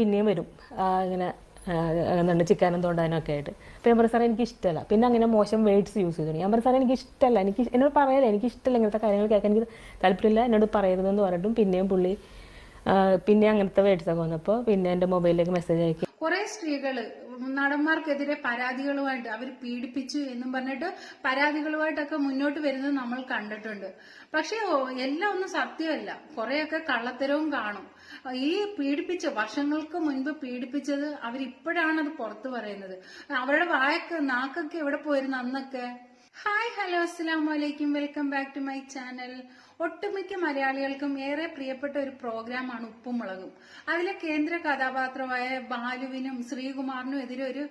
പിന്നെയും വരും ഇങ്ങനെ എന്താണ് ചിക്കാനും തോണ്ടാനും ഒക്കെ ആയിട്ട്. അപ്പോൾ ഞാൻ പറയും സാറേ എനിക്ക് ഇഷ്ടമല്ല. പിന്നെ അങ്ങനെ മോശം വേർഡ്സ് യൂസ് ചെയ്തു. ഞാൻ പറയും സാറേ എനിക്ക് ഇഷ്ടമല്ല, എന്നോട് പറയല എനിക്ക് ഇഷ്ടമല്ല, ഇങ്ങനത്തെ കാര്യങ്ങൾ കേൾക്കാൻ എനിക്ക് താല്പര്യമില്ല, എന്നോട് പറയരുതെന്ന് പറഞ്ഞിട്ടും പിന്നെയും പുള്ളി പിന്നെ അങ്ങനത്തെ വേർഡ്സൊക്കെ വന്നപ്പോൾ പിന്നെ എൻ്റെ മൊബൈലിലേക്ക് മെസ്സേജ് അയക്കും. കുറെ സ്ത്രീകള് നടന്മാർക്കെതിരെ പരാതികളുമായിട്ട് അവർ പീഡിപ്പിച്ചു എന്നും പറഞ്ഞിട്ട് പരാതികളുമായിട്ടൊക്കെ മുന്നോട്ട് വരുന്നത് നമ്മൾ കണ്ടിട്ടുണ്ട്. പക്ഷെ എല്ലാം ഒന്നും സത്യമല്ല, കുറെയൊക്കെ കള്ളത്തരവും കാണും. ഈ പീഡിപ്പിച്ച വർഷങ്ങൾക്ക് മുൻപ് പീഡിപ്പിച്ചത് അവരിപ്പോഴാണ് അത് പുറത്തു പറയുന്നത്. അവരുടെ നാക്കൊക്കെ എവിടെ പോയിരുന്നു അന്നൊക്കെ. ഹായ് ഹലോ അസ്സലാമു അലൈക്കും, welcome back to my channel. ഒട്ടുമിക്ക മലയാളികൾക്കും ഏറെ പ്രിയപ്പെട്ട ഒരു പ്രോഗ്രാമാണ് ഉപ്പും മുളകും. അതിലെ കേന്ദ്ര കഥാപാത്രമായ ബാലുവിനും ശ്രീകുമാറിനും എതിരെ ഒരു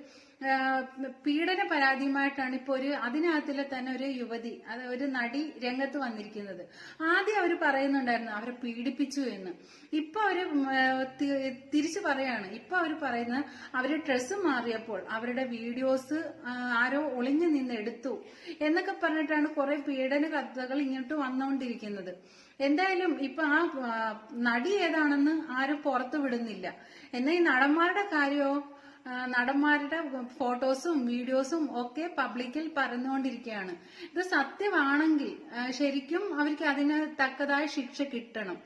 പീഡന പരാതിയുമായിട്ടാണ് ഇപ്പോൾ അതിനകത്തിലെ തന്നെ ഒരു യുവതി, ഒരു നടി രംഗത്ത് വന്നിരിക്കുന്നത്. ആദ്യം അവർ പറയുന്നുണ്ടായിരുന്നു അവരെ പീഡിപ്പിച്ചു എന്ന്. ഇപ്പൊ അവര് തിരിച്ചു പറയാണ്. ഇപ്പൊ അവര് പറയുന്നത് അവര് ഡ്രസ്സ് മാറിയപ്പോൾ അവരുടെ വീഡിയോസ് ആരോ ഒളിഞ്ഞു നിന്ന് എടുത്തു എന്നൊക്കെ പറഞ്ഞിട്ടാണ് കുറെ പീഡന കഥകൾ ഇങ്ങോട്ട് വന്നുകൊണ്ടിരിക്കുന്നത്. എന്തായാലും ഇപ്പൊ ആ നടി ഏതാണെന്ന് ആരും പുറത്തു വിടുന്നില്ല. എന്നാൽ ഈ നടന്മാരുടെ കാര്യമോ, നടന്മാരുടെ ഫോട്ടോസും വീഡിയോസും ഒക്കെ പബ്ലിക്കിൽ പറഞ്ഞുകൊണ്ടിരിക്കുകയാണ്. ഇത് സത്യമാണെങ്കിൽ ശരിക്കും അവർക്ക് അതിന് തക്കതായ ശിക്ഷ കിട്ടണം.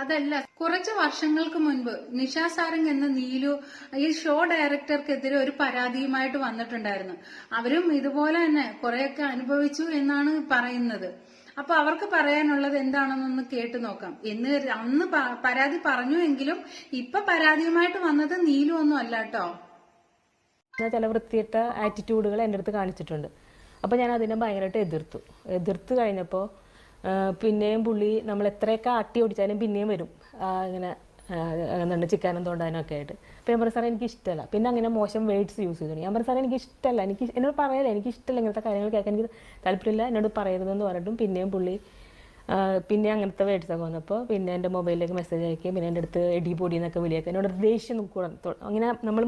അതല്ല, കുറച്ച് വർഷങ്ങൾക്ക് മുൻപ് നിഷ സാരംഗ് എന്ന നീലു ഈ ഷോ ഡയറക്ടർക്കെതിരെ ഒരു പരാതിയുമായിട്ട് വന്നിട്ടുണ്ടായിരുന്നു. അവരും ഇതുപോലെ തന്നെ കുറെയൊക്കെ അനുഭവിച്ചു എന്നാണ് പറയുന്നത്. അപ്പൊ അവർക്ക് പറയാനുള്ളത് എന്താണെന്നൊന്ന് കേട്ടു നോക്കാം. അന്ന് പരാതി പറഞ്ഞു എങ്കിലും ഇപ്പൊ പരാതിയുമായിട്ട് വന്നത് നീലു ഒന്നും അല്ല കേട്ടോ. ചില വൃത്തിയിട്ട ആറ്റിറ്റ്യൂഡുകൾ എൻ്റെ അടുത്ത് കാണിച്ചിട്ടുണ്ട്. അപ്പോൾ ഞാൻ അതിനെ ഭയങ്കരമായിട്ട് എതിർത്ത് കഴിഞ്ഞപ്പോൾ പിന്നെയും പുള്ളി നമ്മൾ എത്രയൊക്കെ ആട്ടി ഓടിച്ചാലും പിന്നെയും വരും ഇങ്ങനെ എന്താണ് ചിക്കാനും തോണ്ടാനും ഒക്കെ ആയിട്ട്. അപ്പോൾ ഞാൻ പറയും സാറേ എനിക്ക് ഇഷ്ടമല്ല. പിന്നെ അങ്ങനെ മോശം വേർഡ്സ് യൂസ് ചെയ്തു. ഞാൻ പറയും സാറേ എനിക്ക് ഇഷ്ടമല്ല, എന്നോട് പറയല എനിക്ക് ഇഷ്ടമല്ല, ഇങ്ങനത്തെ കാര്യങ്ങൾ കേൾക്കാൻ എനിക്ക് താല്പര്യമില്ല, എന്നോട് പറയരുതെന്ന് പറഞ്ഞിട്ടും പിന്നെയും പുള്ളി പിന്നെ അങ്ങനത്തെ വേർഡ്സൊക്കെ വന്നപ്പോൾ പിന്നെ എൻ്റെ മൊബൈലിലേക്ക് മെസ്സേജ് അയക്കുകയും പിന്നെ എൻ്റെ അടുത്ത് എടി പൊടി എന്നൊക്കെ വിളിയൊക്കെ എന്നോട് ദേഷ്യം അങ്ങനെ നമ്മൾ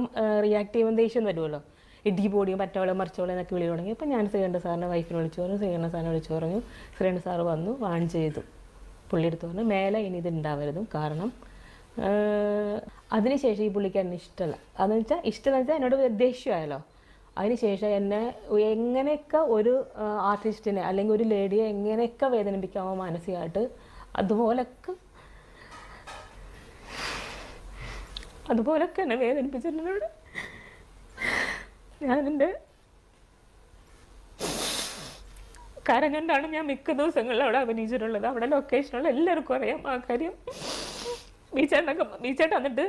റിയാക്ട് ചെയ്യുമ്പോൾ ദേഷ്യം വരുമല്ലോ. ഇടി പൊടിയും പറ്റോളം മറിച്ചോളം എന്നൊക്കെ വിളി തുടങ്ങി. അപ്പോൾ ഞാൻ ശ്രീകണ്ഠ സാറിനെ വൈഫിനെ വിളിച്ചു പറഞ്ഞു, ശ്രീകണ്ഠ സാറിനെ വിളിച്ചു പറഞ്ഞു. ശ്രീകണ്ഠ സാറ് വന്നു വാൺ ചെയ്തു. പുള്ളി എടുത്ത് പറഞ്ഞു മേലെ ഇനി ഇത് ഉണ്ടാവരുതും, കാരണം അതിനുശേഷം ഈ പുള്ളിക്ക് എന്നെ ഇഷ്ടമല്ല. അതെന്ന് വെച്ചാൽ എന്നോട് ദേഷ്യമായല്ലോ. അതിനുശേഷം എന്നെ എങ്ങനെയൊക്കെ ഒരു ആർട്ടിസ്റ്റിനെ അല്ലെങ്കിൽ ഒരു ലേഡിയെ എങ്ങനെയൊക്കെ വേദനിപ്പിക്കാമോ മാനസികമായിട്ട് അതുപോലൊക്കെ എന്നെ വേദനിപ്പിച്ചിട്ടുണ്ട്. ഞാനെൻ്റെ കരഞ്ഞുകൊണ്ടാണ് ഞാൻ മിക്ക ദിവസങ്ങളിൽ അവിടെ അഭിനയിച്ചിട്ടുള്ളത്. അവിടെ ലൊക്കേഷനുള്ള എല്ലാവർക്കും അറിയാം ആ കാര്യം. ബീച്ചേട്ടൻ എന്നിട്ട്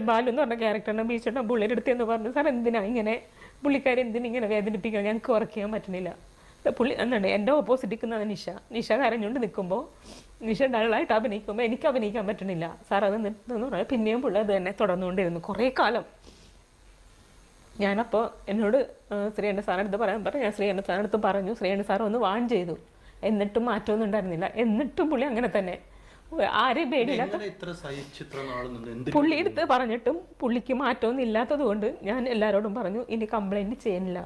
ബാലു എന്ന് പറഞ്ഞ ക്യാരക്ടറിനെ ബീച്ചേട്ടൻ പുള്ളിയുടെ അടുത്ത് എന്ന് പറഞ്ഞു, സാർ എന്തിനാ ഇങ്ങനെ പുള്ളിക്കാരെ എന്തിനിങ്ങനെ വേദനിപ്പിക്കുക, ഞങ്ങൾക്ക് വർക്ക് ചെയ്യാൻ പറ്റുന്നില്ല. പുള്ളി എന്താണ് എൻ്റെ ഓപ്പോസിറ്റ് നിൽക്കുന്നത് നിഷ കരഞ്ഞുകൊണ്ട് നിൽക്കുമ്പോൾ, നിഷ ഡള്ളായിട്ട് അഭിനയിക്കുമ്പോൾ എനിക്ക് അഭിനയിക്കാൻ പറ്റണില്ല. സാർ അത് നിർത്തുന്നു പറഞ്ഞാൽ പിന്നെയും പുള്ളി അത് തന്നെ തുടർന്നുകൊണ്ടിരുന്നു കുറേ കാലം. ഞാനപ്പോൾ എന്നോട് ശ്രീകണ്ഠ സാറിനടുത്ത് പറയാൻ പറഞ്ഞു. ഞാൻ ശ്രീകണ്ഠ സാറിനടുത്ത് പറഞ്ഞു. ശ്രീകണ്ഠ സാർ ഒന്ന് വാൺ ചെയ്തു, എന്നിട്ടും മാറ്റമൊന്നും ഉണ്ടായിരുന്നില്ല. എന്നിട്ടും പുള്ളി അങ്ങനെ തന്നെ, ആരെയും പേടിയില്ലാത്ത പുള്ളി എടുത്ത് പറഞ്ഞിട്ടും പുള്ളിക്ക് മാറ്റമൊന്നും ഇല്ലാത്തത് കൊണ്ട് ഞാൻ എല്ലാവരോടും പറഞ്ഞു ഇനി കംപ്ലൈന്റ് ചെയ്യുന്നില്ല,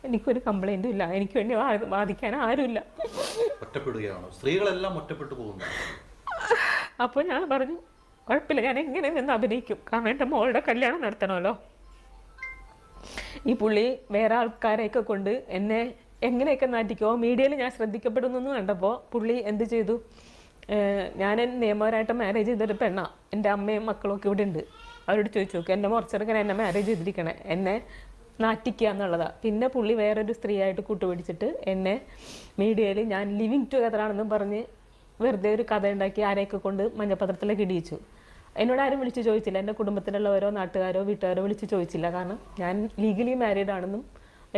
എനിക്കൊരു കംപ്ലൈന്റും ഇല്ല, എനിക്ക് വേണ്ടി വാദിക്കാൻ ആരുമില്ല. സ്ത്രീകളെല്ലാം ഒറ്റപ്പെട്ടു പോകുന്നു. അപ്പോൾ ഞാൻ പറഞ്ഞു കുഴപ്പമില്ല, ഞാൻ എങ്ങനെ നിന്ന് അഭിനയിക്കും, കാരണം എൻ്റെ മോളുടെ കല്യാണം നടത്തണമല്ലോ. ഈ പുള്ളി വേറെ ആൾക്കാരെയൊക്കെ കൊണ്ട് എന്നെ എങ്ങനെയൊക്കെ നാറ്റിക്കോ, മീഡിയയിൽ ഞാൻ ശ്രദ്ധിക്കപ്പെടുന്നു കണ്ടപ്പോൾ പുള്ളി എന്ത് ചെയ്തു, ഞാൻ നിയമപരമായിട്ട് മാരേജ് ചെയ്തൊരു പെണ്ണാണ്, എൻ്റെ അമ്മയും മക്കളും ഒക്കെ ഇവിടെ ഉണ്ട്, അവരോട് ചോദിച്ചു നോക്കുക എൻ്റെ മുറച്ചെറുക്കനെ എന്നെ മാരേജ് ചെയ്തിരിക്കണേ, എന്നെ നാറ്റിക്കുക എന്നുള്ളതാണ്. പിന്നെ പുള്ളി വേറൊരു സ്ത്രീയായിട്ട് കൂട്ടുപിടിച്ചിട്ട് എന്നെ മീഡിയയിൽ ഞാൻ ലിവിങ് ടുഗദറാണെന്നും പറഞ്ഞ് വെറുതെ ഒരു കഥ ഉണ്ടാക്കി ആരെയൊക്കെ കൊണ്ട് മഞ്ഞപ്പത്രത്തിലേക്ക് ഇടിയിച്ചു. എന്നോട് ആരും വിളിച്ച് ചോദിച്ചില്ല, എൻ്റെ കുടുംബത്തിലുള്ളവരോ നാട്ടുകാരോ വീട്ടുകാരോ വിളിച്ച് ചോദിച്ചില്ല, കാരണം ഞാൻ ലീഗലി മാരീഡ് ആണെന്നും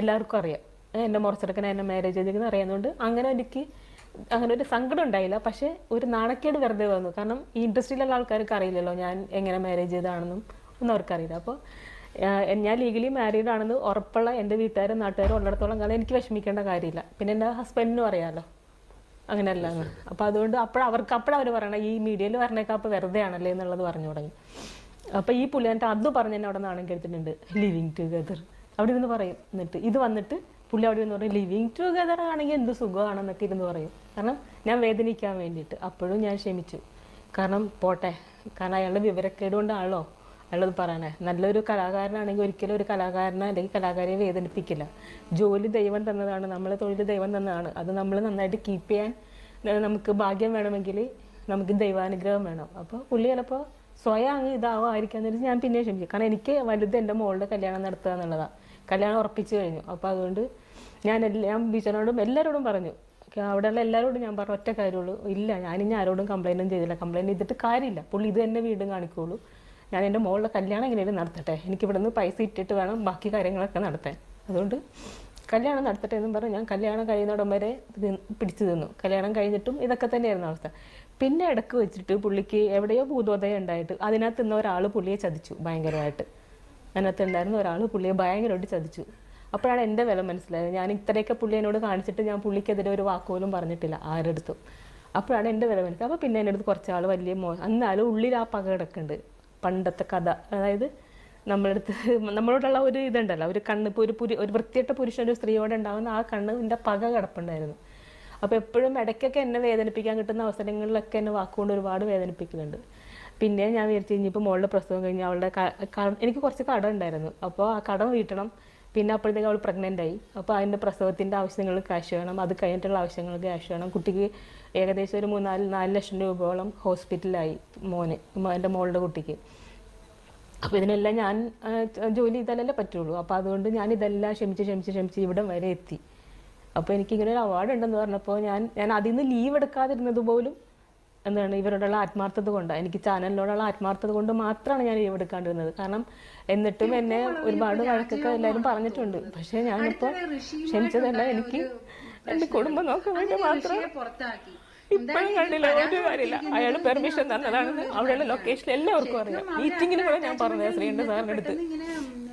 എല്ലാവർക്കും അറിയാം, എൻ്റെ മുറച്ചെറുക്കനെ എന്നെ മാരേജ് ചെയ്തിരിക്കുന്നത് അറിയാവുന്നതുകൊണ്ട് അങ്ങനെ ഒരു സങ്കടം ഉണ്ടായില്ല. പക്ഷേ ഒരു നാണക്കേട് വെറുതെ വന്നു, കാരണം ഈ ഇൻഡസ്ട്രിയിലുള്ള ആൾക്കാർക്ക് അറിയില്ലല്ലോ ഞാൻ എങ്ങനെ മാരേജ് ചെയ്തതാണെന്നും ഒന്നും അവർക്കറിയില്ല. അപ്പോൾ ഞാൻ ലീഗലി മാരീഡ് ആണെന്ന് ഉറപ്പുള്ള എൻ്റെ വീട്ടുകാരും നാട്ടുകാരും ഉള്ളിടത്തോളം കാലം എനിക്ക് വിഷമിക്കേണ്ട കാര്യമില്ല. പിന്നെ എൻ്റെ ഹസ്ബൻഡിനും അറിയാമല്ലോ അങ്ങനെയല്ല. അപ്പോൾ അതുകൊണ്ട് അപ്പോഴവർ പറയണം ഈ മീഡിയയിൽ പറഞ്ഞേക്കാം അപ്പോൾ വെറുതെ ആണല്ലേ എന്നുള്ളത് പറഞ്ഞു തുടങ്ങി. അപ്പോൾ ഈ പുള്ളി എന്നിട്ട് അത് പറഞ്ഞ് എന്നെ അവിടെ നാണം കേട്ടിട്ടുണ്ട്, ലിവിങ് ടുഗദർ അവിടെ ഇരുന്ന് പറയും. എന്നിട്ട് ഇത് വന്നിട്ട് പുള്ളി അവിടെ നിന്ന് പറയും ലിവിങ് ടുഗദർ ആണെങ്കിൽ എന്ത് സുഖമാണെന്നൊക്കെ ഇരുന്ന് പറയും, കാരണം ഞാൻ വേദനിക്കാൻ വേണ്ടിയിട്ട്. അപ്പോഴും ഞാൻ ക്ഷമിച്ചു, കാരണം പോട്ടെ, കാരണം അയാളുടെ വിവരക്കേട് കൊണ്ടാണല്ലോ അയാളത് പറയാനേ. നല്ലൊരു കലാകാരനാണെങ്കിൽ ഒരിക്കലും ഒരു കലാകാരനെ അല്ലെങ്കിൽ കലാകാരിയെ വേദനിപ്പിക്കില്ല. ജോലി ദൈവം തന്നതാണ്, നമ്മളെ തൊഴിൽ ദൈവം തന്നതാണ്. അത് നമ്മൾ നന്നായിട്ട് കീപ്പ് ചെയ്യാൻ നമുക്ക് ഭാഗ്യം വേണമെങ്കിൽ നമുക്ക് ദൈവാനുഗ്രഹം വേണം. അപ്പോൾ പുള്ളി ചിലപ്പോൾ സ്വയം അങ്ങ് ഇതാവാതിരിക്കാന്ന് വെച്ചാൽ ഞാൻ പിന്നെ ക്ഷമിക്കും. കാരണം എനിക്ക് വലുത് എൻ്റെ മോളുടെ കല്യാണം നടത്തുക എന്നുള്ളതാണ്. കല്യാണം ഉറപ്പിച്ചു കഴിഞ്ഞു. അപ്പോൾ അതുകൊണ്ട് ഞാൻ ബീച്ചറിനോടും എല്ലാവരോടും പറഞ്ഞു, അവിടെയുള്ള എല്ലാവരോടും ഞാൻ പറഞ്ഞ ഒറ്റ കാര്യമുള്ളൂ, ഇല്ല ഞാനിനി ആരോടും കംപ്ലൈൻറ്റും ചെയ്തില്ല. കംപ്ലൈൻറ്റ് ചെയ്തിട്ട് കാര്യമില്ല. പുള്ളി ഇത് തന്നെ വീണ്ടും കാണിക്കുള്ളൂ. ഞാൻ എൻ്റെ മോളുടെ കല്യാണം എങ്ങനെയും നടത്തട്ടെ, എനിക്കിവിടെ നിന്ന് പൈസ ഇട്ടിട്ട് വേണം ബാക്കി കാര്യങ്ങളൊക്കെ നടത്താൻ. അതുകൊണ്ട് കല്യാണം നടത്തട്ടെ എന്നും പറഞ്ഞ് ഞാൻ കല്യാണം കഴിയുന്നിടം വരെ പിടിച്ചു നിന്നു. കല്യാണം കഴിഞ്ഞിട്ടും ഇതൊക്കെ തന്നെയായിരുന്നു അവസ്ഥ. പിന്നെ ഇടയ്ക്ക് വെച്ചിട്ട് പുള്ളിക്ക് എവിടെയോ ഭൂതോദയം ഉണ്ടായിട്ട് അതിനകത്ത് നിന്ന് ഒരാൾ പുള്ളിയെ ചതിച്ചു ഭയങ്കരമായിട്ട്. അതിനകത്ത് ഉണ്ടായിരുന്ന ഒരാൾ പുള്ളിയെ ഭയങ്കരമായിട്ട് ചതിച്ചു. അപ്പോഴാണ് എൻ്റെ വില മനസ്സിലായത്. ഞാൻ ഇത്രയൊക്കെ പുള്ളി എന്നോട് കാണിച്ചിട്ട് ഞാൻ പുള്ളിക്കെതിരെ ഒരു വാക്കുപോലും പറഞ്ഞിട്ടില്ല ആരെടുത്തും. അപ്പോഴാണ് എൻ്റെ വില മനസ്സിലായത്. അപ്പോൾ പിന്നെ എൻ്റെ അടുത്ത് കുറച്ചാൾ വലിയ എന്നാലും ഉള്ളിൽ ആ പക കിടക്കുന്നുണ്ട്. പണ്ടത്തെ കഥ, അതായത് നമ്മളടുത്ത് നമ്മളോടുള്ള ഒരു ഇതുണ്ടല്ലോ, ഒരു കണ്ണ്. ഇപ്പോൾ ഒരു വൃത്തിയിട്ട പുരുഷൻ ഒരു സ്ത്രീയോടെ ഉണ്ടാകുന്ന ആ കണ്ണിൻ്റെ പക കിടപ്പുണ്ടായിരുന്നു. അപ്പോൾ എപ്പോഴും ഇടയ്ക്കൊക്കെ എന്നെ വേദനിപ്പിക്കാൻ കിട്ടുന്ന അവസരങ്ങളിലൊക്കെ എന്നെ വാക്കുകൊണ്ട് ഒരുപാട് വേദനിപ്പിക്കുന്നുണ്ട്. പിന്നെ ഞാൻ വിചാരിച്ചു കഴിഞ്ഞപ്പോൾ മോളുടെ പ്രസവം കഴിഞ്ഞ് അവളുടെ എനിക്ക് കുറച്ച് കടം ഉണ്ടായിരുന്നു. അപ്പോൾ ആ കടം വീട്ടണം. പിന്നെ അപ്പോഴത്തേക്ക് അവൾ പ്രഗ്നൻ്റ് ആയി. അപ്പോൾ അതിൻ്റെ പ്രസവത്തിൻ്റെ ആവശ്യങ്ങൾ ക്യാഷ് വേണം, അത് കഴിഞ്ഞിട്ടുള്ള ആവശ്യങ്ങൾ ക്യാഷ് വേണം. കുട്ടിക്ക് ഏകദേശം ഒരു 4 ലക്ഷം രൂപയോളം ഹോസ്പിറ്റലായി എൻ്റെ മോളുടെ കുട്ടിക്ക്. അപ്പോൾ ഇതിനെല്ലാം ഞാൻ ജോലി ചെയ്താലല്ലേ പറ്റുള്ളൂ. അപ്പോൾ അതുകൊണ്ട് ഞാൻ ഇതെല്ലാം ക്ഷമിച്ച് ഇവിടം വരെ എത്തി. അപ്പോൾ എനിക്കിങ്ങനെ ഒരു അവാർഡ് ഉണ്ടെന്ന് പറഞ്ഞപ്പോൾ ഞാൻ അതിൽ നിന്ന് ലീവ് എടുക്കാതിരുന്നത് പോലും എന്താണ് ഇവരോടുള്ള ആത്മാർത്ഥത കൊണ്ടാണ്. എനിക്ക് ചാനലിനോടുള്ള ആത്മാർത്ഥത കൊണ്ട് മാത്രമാണ് ഞാൻ ലീവ് എടുക്കാണ്ടിരുന്നത്. കാരണം എന്നിട്ടും എന്നെ ഒരുപാട് വഴക്കൊക്കെ എല്ലാവരും പറഞ്ഞിട്ടുണ്ട്. പക്ഷേ ഞാനിപ്പോൾ ക്ഷമിച്ചതല്ല, എനിക്ക് എൻ്റെ കുടുംബം നോക്കാൻ വേണ്ടി മാത്രം. ഇപ്പോഴും കണ്ടില്ല, ഒരു കാര്യമില്ല. അയാൾ പെർമിഷൻ തന്നതാണെന്ന് അവിടെയുള്ള ലൊക്കേഷൻ എല്ലാവർക്കും അറിയാം. മീറ്റിങ്ങിന് കൂടെ ഞാൻ പറഞ്ഞത് ശ്രീകണ്ഠ സാറിൻ്റെ അടുത്ത്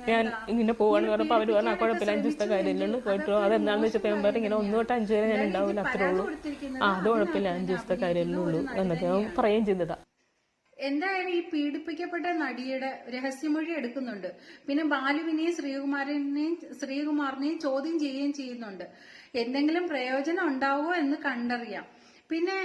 ഞാൻ ഇങ്ങനെ പോവാന്ന് പറഞ്ഞപ്പോൾ അവർ പറഞ്ഞു ആ കുഴപ്പമില്ല, 5 ദിവസത്തെ കാര്യമില്ലുള്ളൂ, പോയിട്ടോ. അതെന്താണെന്ന് വെച്ചപ്പോൾ ഞാൻ പറഞ്ഞു ഇങ്ങനെ 1 തൊട്ട് 5 വരെ ഞാൻ ഉണ്ടാവില്ല, അത്രേ ഉള്ളൂ. അത് കുഴപ്പമില്ല, 5 ദിവസത്തെ കാര്യമല്ലേ എന്നൊക്കെ ഞാൻ പറയുകയും ചെയ്തതാ. എന്തായാലും ഈ പീഡിപ്പിക്കപ്പെട്ട നടിയുടെ രഹസ്യമൊഴി എടുക്കുന്നുണ്ട്. പിന്നെ ബാലുവിനെയും ശ്രീകുമാറിനെയും ചോദ്യം ചെയ്യുകയും ചെയ്യുന്നുണ്ട്. എന്തെങ്കിലും പ്രയോജനം ഉണ്ടാവുമോ എന്ന് കണ്ടറിയാം. പിന്നെ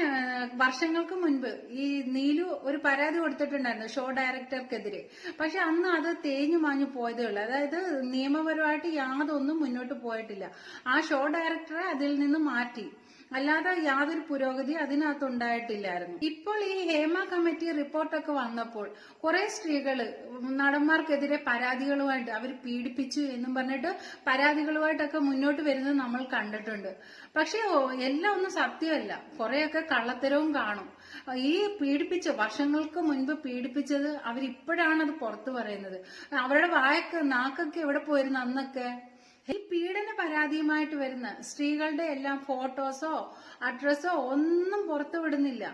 വർഷങ്ങൾക്ക് മുൻപ് ഈ നീലു ഒരു പരാതി കൊടുത്തിട്ടുണ്ടായിരുന്നു ഷോ ഡയറക്ടർക്കെതിരെ. പക്ഷെ അന്ന് അത് തേഞ്ഞു മാഞ്ഞു പോയതേ ഉള്ളൂ. അതായത് നിയമപരമായിട്ട് യാതൊന്നും മുന്നോട്ട് പോയിട്ടില്ല. ആ ഷോ ഡയറക്ടറെ അതിൽ നിന്ന് മാറ്റി, അല്ലാതെ യാതൊരു പുരോഗതി അതിനകത്ത് ഉണ്ടായിട്ടില്ലായിരുന്നു. ഇപ്പോൾ ഈ ഹേമ കമ്മിറ്റി റിപ്പോർട്ടൊക്കെ വന്നപ്പോൾ കുറെ സ്ത്രീകള് നടന്മാർക്കെതിരെ പരാതികളുമായിട്ട് അവർ പീഡിപ്പിച്ചു എന്നും പറഞ്ഞിട്ട് പരാതികളുമായിട്ടൊക്കെ മുന്നോട്ട് വരുന്നത് നമ്മൾ കണ്ടിട്ടുണ്ട്. പക്ഷെ എല്ലാം ഒന്നും സത്യമല്ല, കുറെയൊക്കെ കള്ളത്തരവും കാണും. ഈ വർഷങ്ങൾക്ക് മുൻപ് പീഡിപ്പിച്ചത് അവരിപ്പോഴാണത് പുറത്തു പറയുന്നത്. അവരുടെ നാക്കൊക്കെ എവിടെ പോയിരുന്നു അന്നൊക്കെ? ഈ പീഡന പരാതിയുമായിട്ട് വരുന്ന സ്ത്രീകളുടെ എല്ലാം ഫോട്ടോസോ അഡ്രസ്സോ ഒന്നും പുറത്തു വിടുന്നില്ല.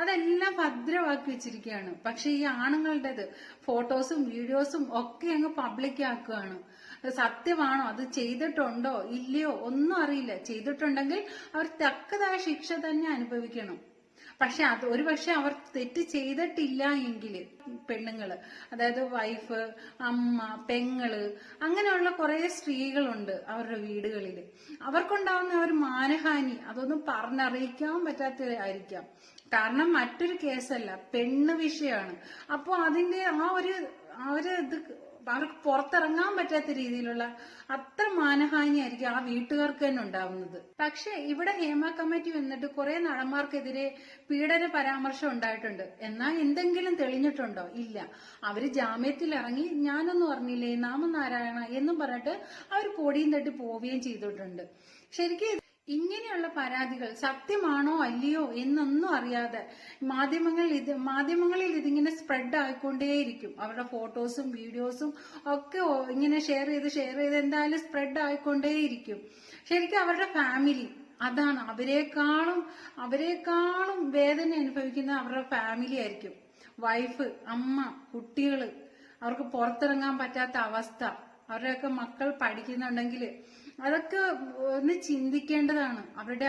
അതെല്ലാം ഭദ്രമാക്കി വെച്ചിരിക്കുകയാണ്. പക്ഷെ ഈ ആണുങ്ങളുടേത് ഫോട്ടോസും വീഡിയോസും ഒക്കെ അങ്ങ് പബ്ലിക് ആക്കുകയാണ്. സത്യമാണോ, അത് ചെയ്തിട്ടുണ്ടോ ഇല്ലയോ ഒന്നും അറിയില്ല. ചെയ്തിട്ടുണ്ടെങ്കിൽ അവർ തക്കതായ ശിക്ഷ തന്നെ അനുഭവിക്കണം. പക്ഷെ അത് ഒരുപക്ഷെ അവർ തെറ്റ് ചെയ്തിട്ടില്ല എങ്കിൽ പെണ്ണുങ്ങള്, അതായത് വൈഫ്, അമ്മ, പെങ്ങള്, അങ്ങനെയുള്ള കുറെ സ്ത്രീകളുണ്ട് അവരുടെ വീടുകളിൽ. അവർക്കുണ്ടാവുന്ന ഒരു മാനഹാനി അതൊന്നും പറഞ്ഞറിയിക്കാൻ പറ്റാത്തതായിരിക്കാം. കാരണം മറ്റൊരു കേസല്ല, പെണ്ണ് വിഷയമാണ്. അപ്പോൾ അതിന്റെ അവർക്ക് പുറത്തിറങ്ങാൻ പറ്റാത്ത രീതിയിലുള്ള അത്ര മാനഹാനിയായിരിക്കും ആ വീട്ടുകാർക്ക് തന്നെ ഉണ്ടാവുന്നത്. പക്ഷെ ഇവിടെ ഹേമ കമ്മിറ്റി വന്നിട്ട് കുറെ നടന്മാർക്കെതിരെ പീഡന പരാമർശം ഉണ്ടായിട്ടുണ്ട്. എന്നാൽ എന്തെങ്കിലും തെളിഞ്ഞിട്ടുണ്ടോ? ഇല്ല. അവര് ജാമ്യത്തിൽ ഇറങ്ങി ഞാനൊന്നും അറിഞ്ഞില്ലേ, നാമനാരായണ എന്നും പറഞ്ഞിട്ട് അവർ പൊടിയും തട്ടി പോവുകയും ചെയ്തിട്ടുണ്ട്. ശരിക്കും ഇങ്ങനെയുള്ള പരാതികൾ സത്യമാണോ അല്ലയോ എന്നൊന്നും അറിയാതെ മാധ്യമങ്ങളിൽ ഇതിങ്ങനെ സ്പ്രെഡ് ആയിക്കൊണ്ടേയിരിക്കും. അവരുടെ ഫോട്ടോസും വീഡിയോസും ഒക്കെ ഇങ്ങനെ ഷെയർ ചെയ്ത് എന്തായാലും സ്പ്രെഡ് ആയിക്കൊണ്ടേയിരിക്കും. ശരിക്കും അവരുടെ ഫാമിലി അതാണ്, അവരെക്കാളും വേദന അനുഭവിക്കുന്ന അവരുടെ ഫാമിലി ആയിരിക്കും. വൈഫ്, അമ്മ, കുട്ടികള്, അവർക്ക് പുറത്തിറങ്ങാൻ പറ്റാത്ത അവസ്ഥ, അവരുടെയൊക്കെ മക്കൾ പഠിക്കുന്നുണ്ടെങ്കിൽ അതൊക്കെ ഒന്ന് ചിന്തിക്കേണ്ടതാണ്. അവരുടെ